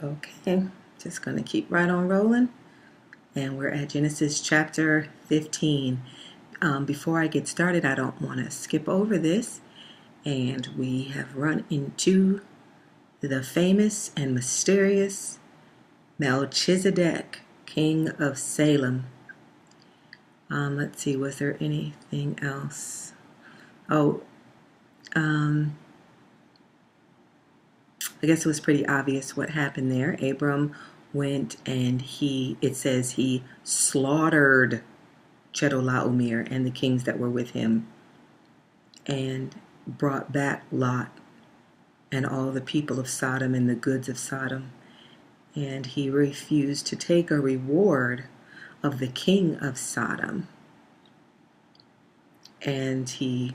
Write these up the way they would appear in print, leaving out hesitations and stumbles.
Okay, just going to keep right on rolling. And we're at Genesis chapter 15. Before I get started, I don't want to skip over this. And we have run into the famous and mysterious Melchizedek, king of Salem. Let's see, was there anything else? Oh, I guess it was pretty obvious what happened there. Abram went and it says he slaughtered Chedorlaomer and the kings that were with him, and brought back Lot and all the people of Sodom and the goods of Sodom. And he refused to take a reward of the king of Sodom. And he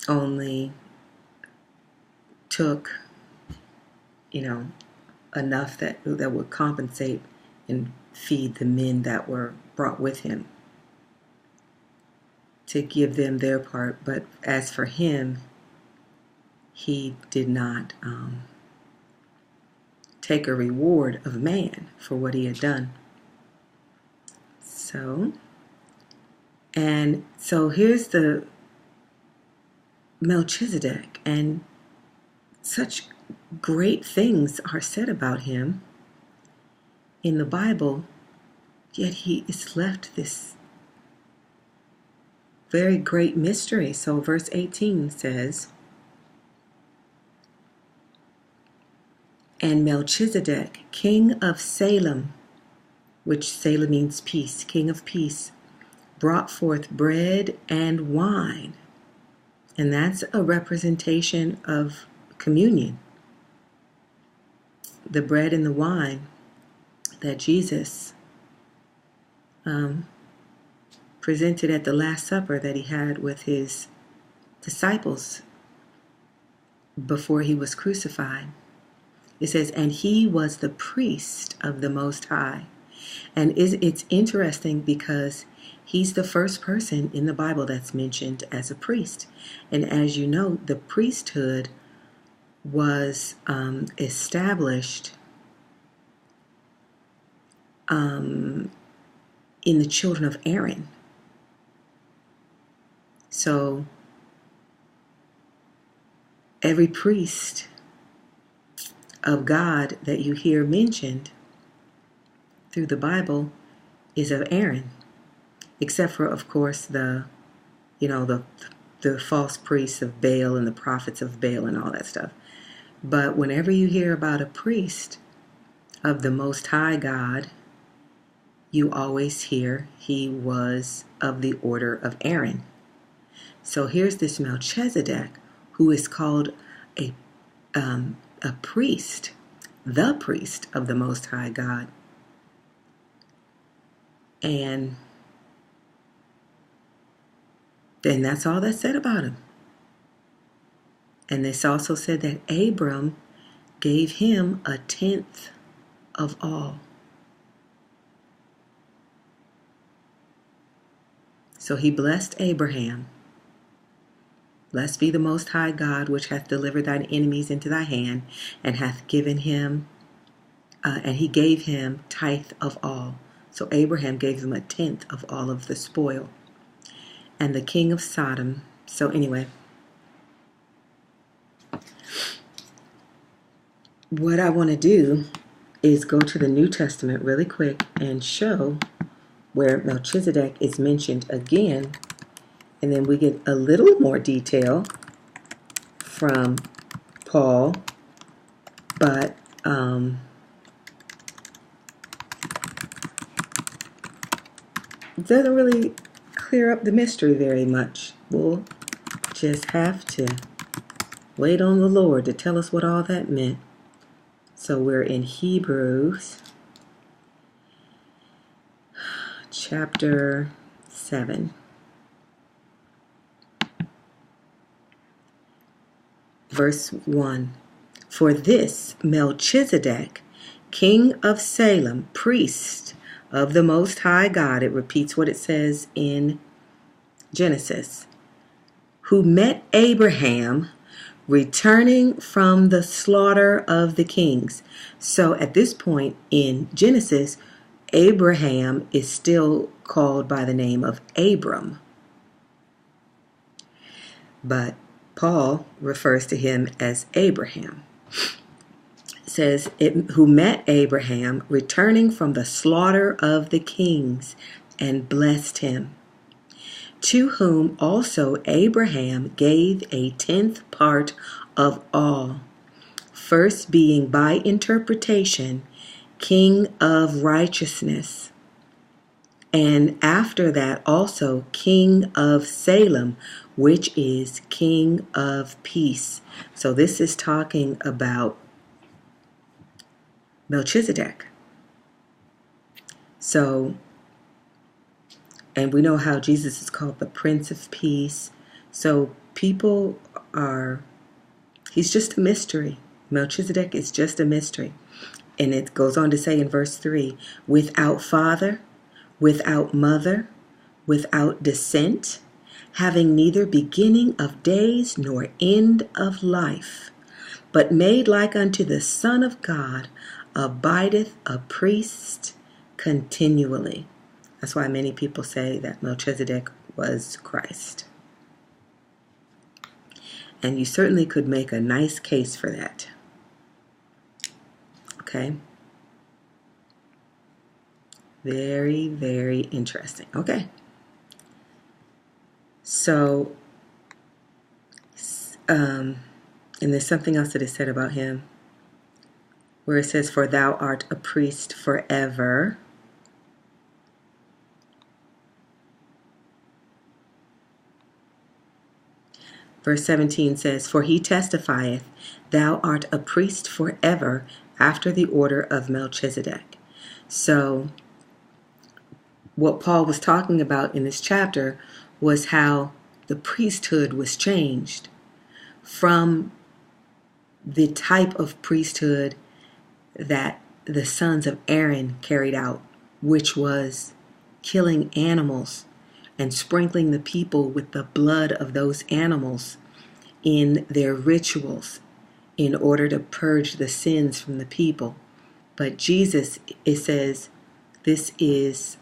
only took, enough that would compensate and feed the men that were brought with him, to give them their part. But as for him, he did not take a reward of man for what he had done. So here's the Melchizedek, and such great things are said about him in the Bible, yet he is left this very great mystery. So verse 18 says, "And Melchizedek, king of Salem," which Salem means peace, king of peace, "brought forth bread and wine." And that's a representation of communion. The bread and the wine that Jesus presented at the Last Supper that he had with his disciples before he was crucified. It says, "And he was the priest of the Most High." And it's interesting because he's the first person in the Bible that's mentioned as a priest. And as you know, the priesthood was established in the children of Aaron. So every priest of God that you hear mentioned through the Bible is of Aaron, except for, of course, the false priests of Baal and the prophets of Baal and all that stuff. But whenever you hear about a priest of the Most High God, you always hear he was of the order of Aaron. So here's this Melchizedek, who is called a priest, the priest of the Most High God. And then that's all that's said about him. And this also said that Abram gave him a tenth of all. So he blessed Abraham. "Blessed be the Most High God, which hath delivered thine enemies into thy hand, and hath given him, and he gave him tithe of all." So Abraham gave him a tenth of all of the spoil. "And the king of Sodom." So anyway, what I want to do is go to the New Testament really quick and show where Melchizedek is mentioned again. And then we get a little more detail from Paul, but it doesn't really clear up the mystery very much. We'll just have to wait on the Lord to tell us what all that meant. So we're in Hebrews chapter 7. Verse 1. "For this Melchizedek, king of Salem, priest of the Most High God," it repeats what it says in Genesis, "who met Abraham returning from the slaughter of the kings. So at this point in Genesis, Abraham is still called by the name of Abram. But Paul refers to him as Abraham. It says, who met Abraham returning from the slaughter of the kings and blessed him, to whom also Abraham gave a 10th part of all, first being by interpretation king of righteousness, and after that also king of Salem, which is king of peace. So this is talking about Melchizedek. So, and we know how Jesus is called the Prince of Peace. So people he's just a mystery. Melchizedek is just a mystery. And it goes on to say in verse 3, without father, without mother, without descent, having neither beginning of days nor end of life, but made like unto the Son of God, abideth a priest continually. That's why many people say that Melchizedek was Christ. And you certainly could make a nice case for that. Okay? Very, very interesting. Okay. So, and there's something else that is said about him, where it says, for thou art a priest forever. Verse 17 says, for he testifieth, thou art a priest forever after the order of Melchizedek. So, what Paul was talking about in this chapter was how the priesthood was changed from the type of priesthood that the sons of Aaron carried out, which was killing animals and sprinkling the people with the blood of those animals in their rituals in order to purge the sins from the people. But Jesus, it says, this is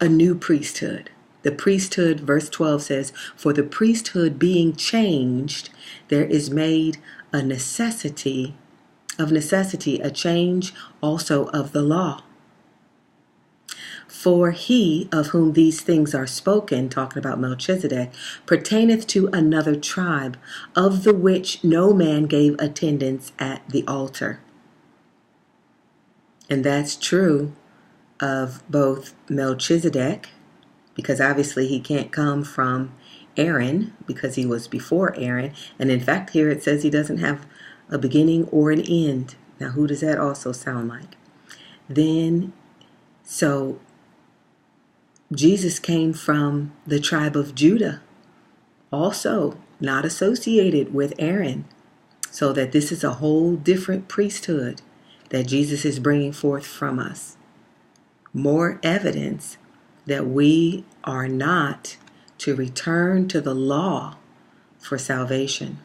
a new priesthood. The priesthood, verse 12 says, for the priesthood being changed, there is made a necessity, a change also of the law. For he of whom these things are spoken, talking about Melchizedek, pertaineth to another tribe, of the which no man gave attendance at the altar. And that's true of both Melchizedek, because obviously he can't come from Aaron because he was before Aaron. And in fact, here it says he doesn't have a beginning or an end. Now, who does that also sound like? Then, so Jesus came from the tribe of Judah, also not associated with Aaron. So that this is a whole different priesthood that Jesus is bringing forth from us. More evidence that we are not to return to the law for salvation,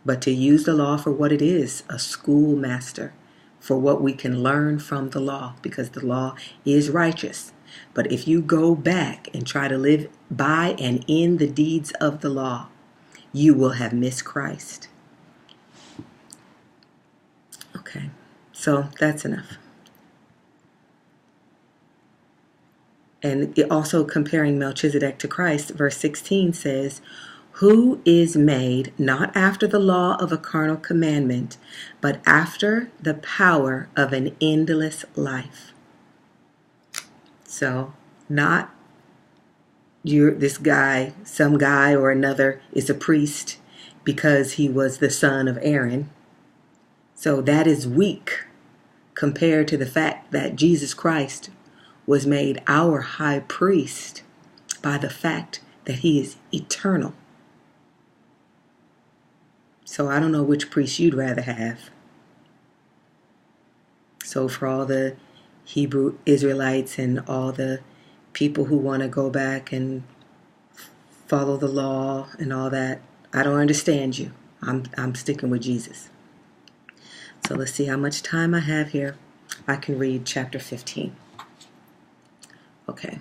but to use the law for what it is, a schoolmaster, for what we can learn from the law, because the law is righteous. But if you go back and try to live by and in the deeds of the law, you will have missed Christ. Okay, so that's enough. And also comparing Melchizedek to Christ, verse 16 says, who is made not after the law of a carnal commandment, but after the power of an endless life. So, not this guy, some guy or another is a priest because he was the son of Aaron. So that is weak compared to the fact that Jesus Christ was made our high priest by the fact that he is eternal. So I don't know which priest you'd rather have. So for all the Hebrew Israelites and all the people who want to go back and follow the law and all that. I don't understand you. I'm sticking with Jesus. So let's see how much time I have here. I can read chapter 15. Okay.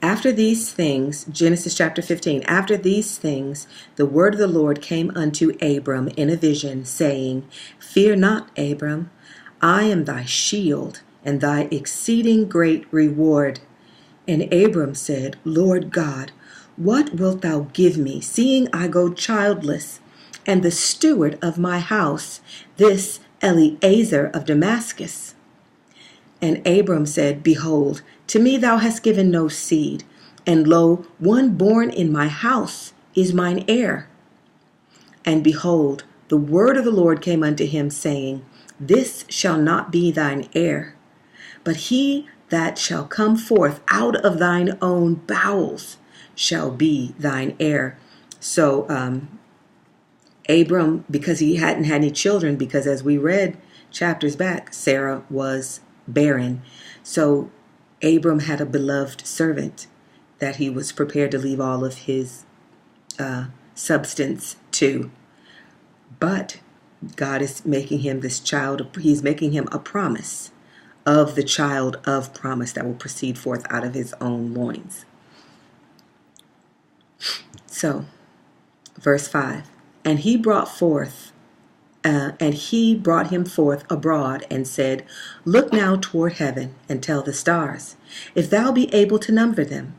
After these things, Genesis chapter 15, after these things, the word of the Lord came unto Abram in a vision, saying, Fear not, Abram, I am thy shield and thy exceeding great reward. And Abram said, Lord God, what wilt thou give me, seeing I go childless, and the steward of my house, this Eliezer of Damascus? And Abram said, Behold, to me thou hast given no seed, and lo, one born in my house is mine heir. And behold, the word of the Lord came unto him, saying, This shall not be thine heir, but he that shall come forth out of thine own bowels shall be thine heir. So Abram, because he hadn't had any children, because as we read chapters back, Sarah was barren. So Abram had a beloved servant that he was prepared to leave all of his substance to. But God is making him this child, he's making him a promise of the child of promise that will proceed forth out of his own loins. So, verse 5, and he brought him forth abroad and said, Look now toward heaven and tell the stars, if thou be able to number them.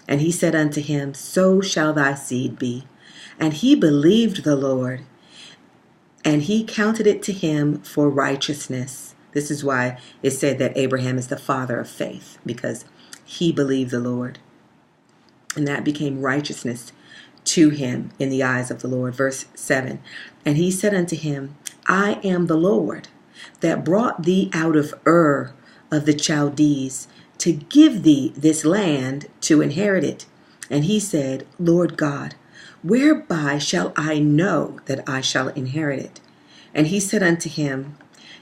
And he said unto him, So shall thy seed be. And he believed the Lord, and he counted it to him for righteousness. This is why it said that Abraham is the father of faith, because he believed the Lord. And that became righteousness to him in the eyes of the Lord. Verse 7, and he said unto him, I am the Lord that brought thee out of Ur of the Chaldees to give thee this land to inherit it. And he said, Lord God, whereby shall I know that I shall inherit it? And he said unto him,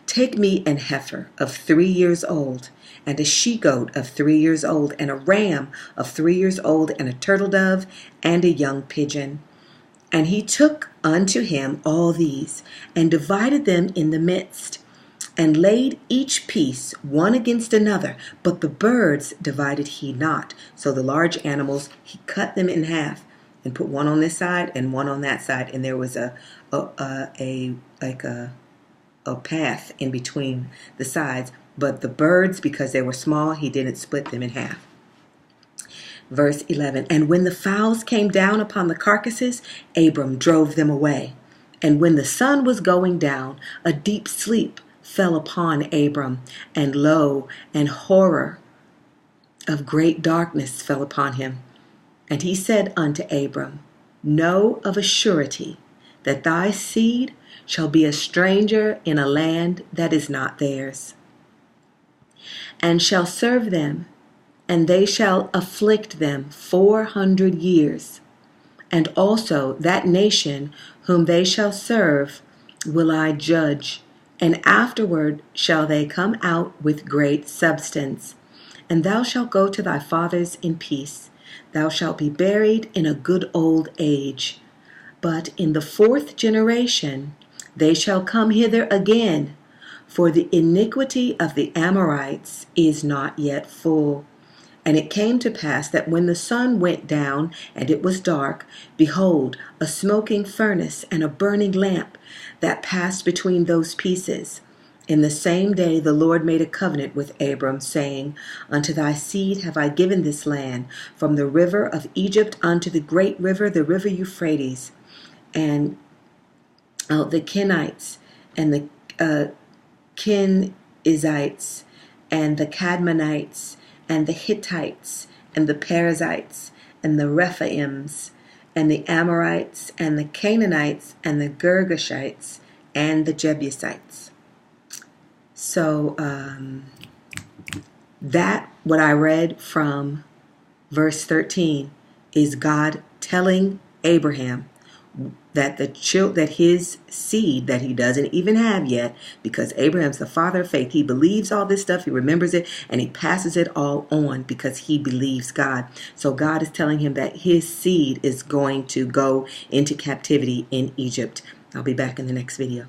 Take me an heifer of 3 years old, and a she-goat of 3 years old, and a ram of 3 years old, and a turtle dove, and a young pigeon. And he took unto him all these, and divided them in the midst, and laid each piece one against another, but the birds divided he not. So the large animals, he cut them in half, and put one on this side and one on that side, and there was a path in between the sides. But the birds, because they were small, he didn't split them in half. Verse 11, and when the fowls came down upon the carcasses, Abram drove them away. And when the sun was going down, a deep sleep fell upon Abram, and lo, an horror of great darkness fell upon him. And he said unto Abram, Know of a surety that thy seed shall be a stranger in a land that is not theirs, and shall serve them, and they shall afflict them 400 years. And also that nation whom they shall serve will I judge, and afterward shall they come out with great substance. And thou shalt go to thy fathers in peace. Thou shalt be buried in a good old age. But in the 4th generation they shall come hither again, for the iniquity of the Amorites is not yet full. And it came to pass that when the sun went down and it was dark, behold, a smoking furnace and a burning lamp that passed between those pieces. In the same day the Lord made a covenant with Abram, saying, Unto thy seed have I given this land, from the river of Egypt unto the great river, the river Euphrates, and the Kenites, and the Kenizzites, and the Cadmonites, and the Hittites, and the Perizzites, and the Rephaims, and the Amorites, and the Canaanites, and the Girgashites, and the Jebusites. So that what I read from verse 13 is God telling Abraham that that his seed that he doesn't even have yet, because Abraham's the father of faith, he believes all this stuff, he remembers it, and he passes it all on because he believes God. So God is telling him that his seed is going to go into captivity in Egypt. I'll be back in the next video.